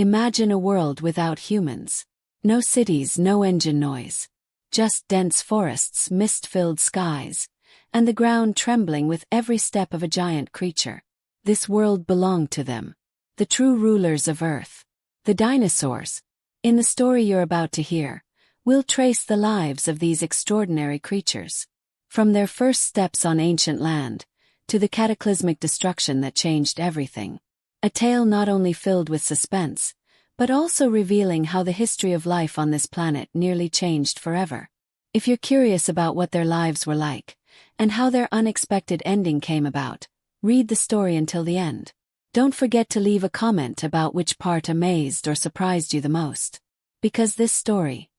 Imagine a world without humans. No cities, no engine noise. Just dense forests, mist-filled skies, and the ground trembling with every step of a giant creature. This world belonged to them. The true rulers of Earth. The dinosaurs. In the story you're about to hear, we'll trace the lives of these extraordinary creatures. From their first steps on ancient land, to the cataclysmic destruction that changed everything. A tale not only filled with suspense, but also revealing how the history of life on this planet nearly changed forever. If you're curious about what their lives were like, and how their unexpected ending came about, read the story until the end. Don't forget to leave a comment about which part amazed or surprised you the most. Because this story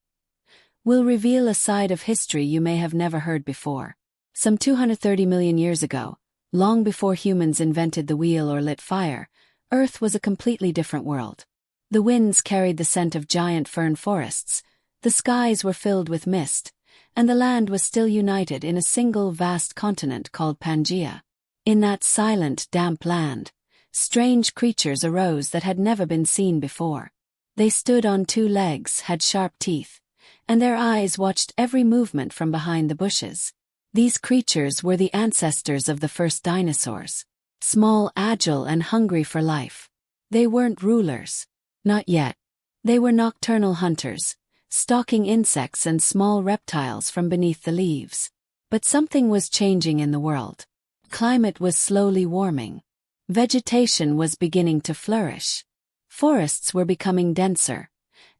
will reveal a side of history you may have never heard before. Some 230 million years ago, long before humans invented the wheel or lit fire, Earth was a completely different world. The winds carried the scent of giant fern forests, the skies were filled with mist, and the land was still united in a single vast continent called Pangaea. In that silent, damp land, strange creatures arose that had never been seen before. They stood on two legs, had sharp teeth, and their eyes watched every movement from behind the bushes. These creatures were the ancestors of the first dinosaurs. Small, agile, and hungry for life. They weren't rulers. Not yet. They were nocturnal hunters, stalking insects and small reptiles from beneath the leaves. But something was changing in the world. Climate was slowly warming. Vegetation was beginning to flourish. Forests were becoming denser,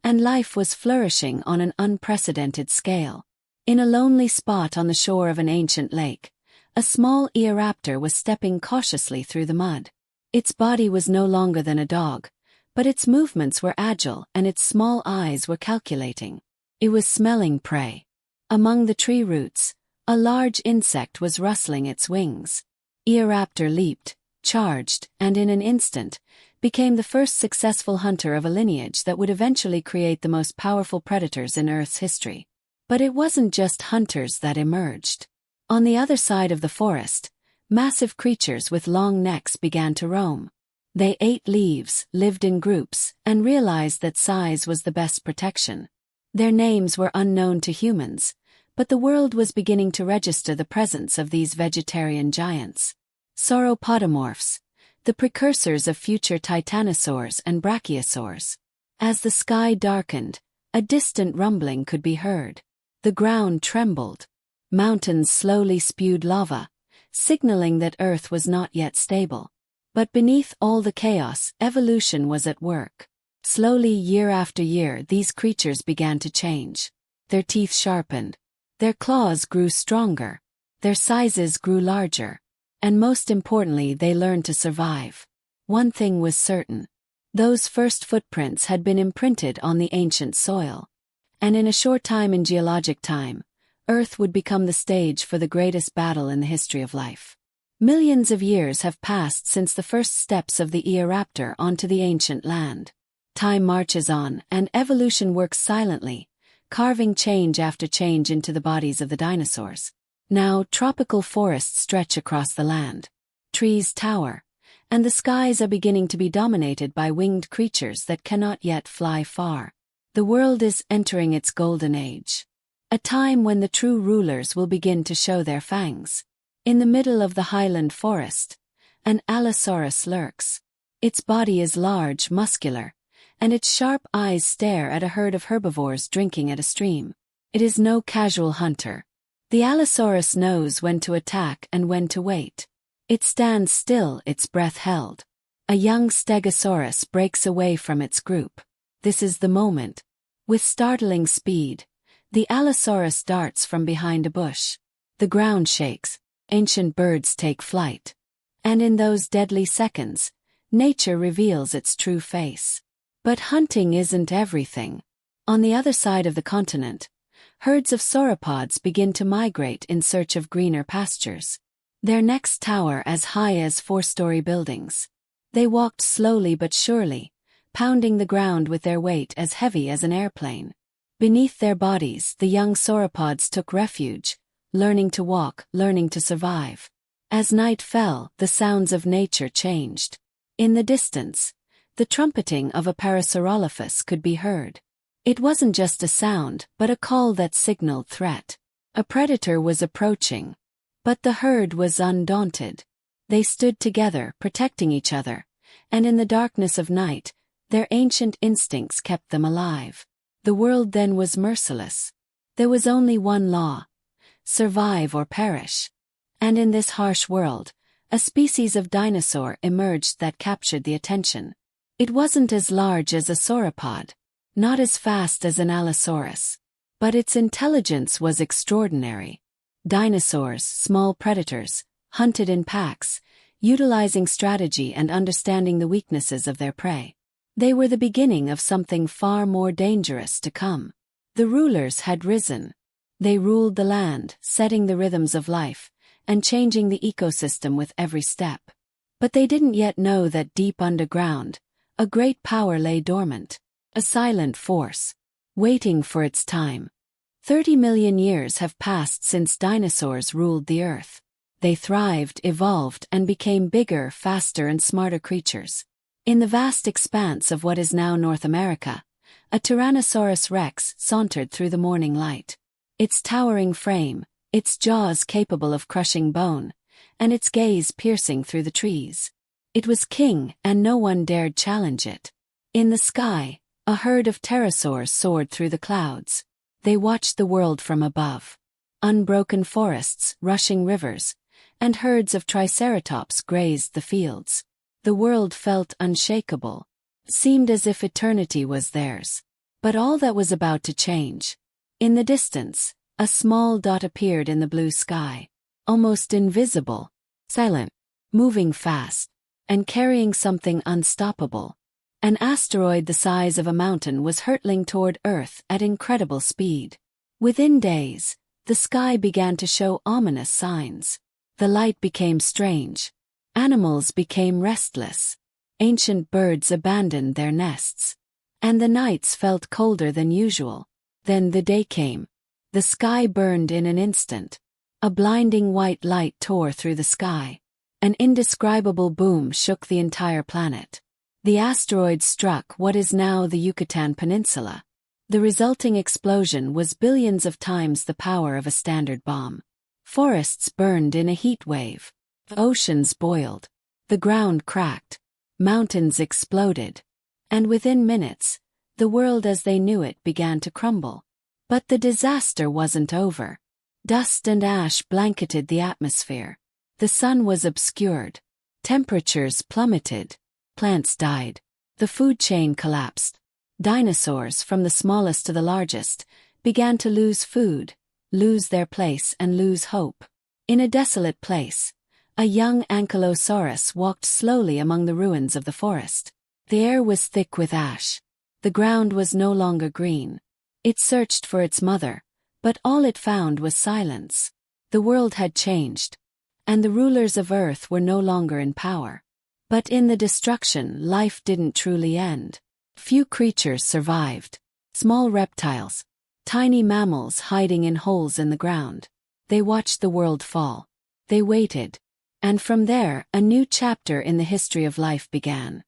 and life was flourishing on an unprecedented scale. In a lonely spot on the shore of an ancient lake, a small Eoraptor was stepping cautiously through the mud. Its body was no longer than a dog, but its movements were agile and its small eyes were calculating. It was smelling prey. Among the tree roots, a large insect was rustling its wings. Eoraptor leaped, charged, and in an instant, became the first successful hunter of a lineage that would eventually create the most powerful predators in Earth's history. But it wasn't just hunters that emerged. On the other side of the forest, massive creatures with long necks began to roam. They ate leaves, lived in groups, and realized that size was the best protection. Their names were unknown to humans, but the world was beginning to register the presence of these vegetarian giants. Sauropodomorphs, the precursors of future titanosaurs and brachiosaurs. As the sky darkened, a distant rumbling could be heard. The ground trembled. Mountains slowly spewed lava, signaling that Earth was not yet stable. But beneath all the chaos, evolution was at work. Slowly, year after year, these creatures began to change. Their teeth sharpened. Their claws grew stronger. Their sizes grew larger. And most importantly, they learned to survive. One thing was certain. Those first footprints had been imprinted on the ancient soil. And in a short time, in geologic time, Earth would become the stage for the greatest battle in the history of life. Millions of years have passed since the first steps of the Eoraptor onto the ancient land. Time marches on, and evolution works silently, carving change after change into the bodies of the dinosaurs. Now, tropical forests stretch across the land. Trees tower, and the skies are beginning to be dominated by winged creatures that cannot yet fly far. The world is entering its golden age. A time when the true rulers will begin to show their fangs. In the middle of the highland forest, an Allosaurus lurks. Its body is large, muscular, and its sharp eyes stare at a herd of herbivores drinking at a stream. It is no casual hunter. The Allosaurus knows when to attack and when to wait. It stands still, its breath held. A young Stegosaurus breaks away from its group. This is the moment. With startling speed, the Allosaurus darts from behind a bush. The ground shakes. Ancient birds take flight. And in those deadly seconds, nature reveals its true face. But hunting isn't everything. On the other side of the continent, herds of sauropods begin to migrate in search of greener pastures. Their necks tower as high as 4-story buildings. They walked slowly but surely, pounding the ground with their weight as heavy as an airplane. Beneath their bodies, the young sauropods took refuge, learning to walk, learning to survive. As night fell, the sounds of nature changed. In the distance, The trumpeting of a Parasaurolophus could be heard. It wasn't just a sound, but a call that signaled threat. A predator was approaching. But the herd was undaunted. They stood together, protecting each other, and in the darkness of night, their ancient instincts kept them alive. The world then was merciless. There was only one law: survive or perish. And in this harsh world, a species of dinosaur emerged that captured the attention. It wasn't as large as a sauropod, not as fast as an Allosaurus, but its intelligence was extraordinary. Dinosaurs, small predators, hunted in packs, utilizing strategy and understanding the weaknesses of their prey. They were the beginning of something far more dangerous to come. The rulers had risen. They ruled the land, setting the rhythms of life, and changing the ecosystem with every step. But they didn't yet know that deep underground, a great power lay dormant, a silent force, waiting for its time. 30 million years have passed since dinosaurs ruled the earth. They thrived, evolved, and became bigger, faster, and smarter creatures. In the vast expanse of what is now North America, a Tyrannosaurus rex sauntered through the morning light. Its towering frame, its jaws capable of crushing bone, and its gaze piercing through the trees. It was king, and no one dared challenge it. In the sky, a herd of pterosaurs soared through the clouds. They watched the world from above. Unbroken forests, rushing rivers, and herds of triceratops grazed the fields. The world felt unshakable. Seemed as if eternity was theirs. But all that was about to change. In the distance, a small dot appeared in the blue sky. Almost invisible, silent, moving fast, and carrying something unstoppable. An asteroid the size of a mountain was hurtling toward Earth at incredible speed. Within days, the sky began to show ominous signs. The light became strange. Animals became restless. Ancient birds abandoned their nests. And the nights felt colder than usual. Then the day came. The sky burned in an instant. A blinding white light tore through the sky. An indescribable boom shook the entire planet. The asteroid struck what is now the Yucatan Peninsula. The resulting explosion was billions of times the power of a standard bomb. Forests burned in a heat wave. Oceans boiled. The ground cracked. Mountains exploded. And within minutes, the world as they knew it began to crumble. But the disaster wasn't over. Dust and ash blanketed the atmosphere. The sun was obscured. Temperatures plummeted. Plants died. The food chain collapsed. Dinosaurs, from the smallest to the largest, began to lose food, lose their place, and lose hope. In a desolate place, a young Ankylosaurus walked slowly among the ruins of the forest. The air was thick with ash. The ground was no longer green. It searched for its mother, but all it found was silence. The world had changed, and the rulers of Earth were no longer in power. But in the destruction, life didn't truly end. Few creatures survived. Small reptiles, tiny mammals hiding in holes in the ground. They watched the world fall. They waited. And from there, a new chapter in the history of life began.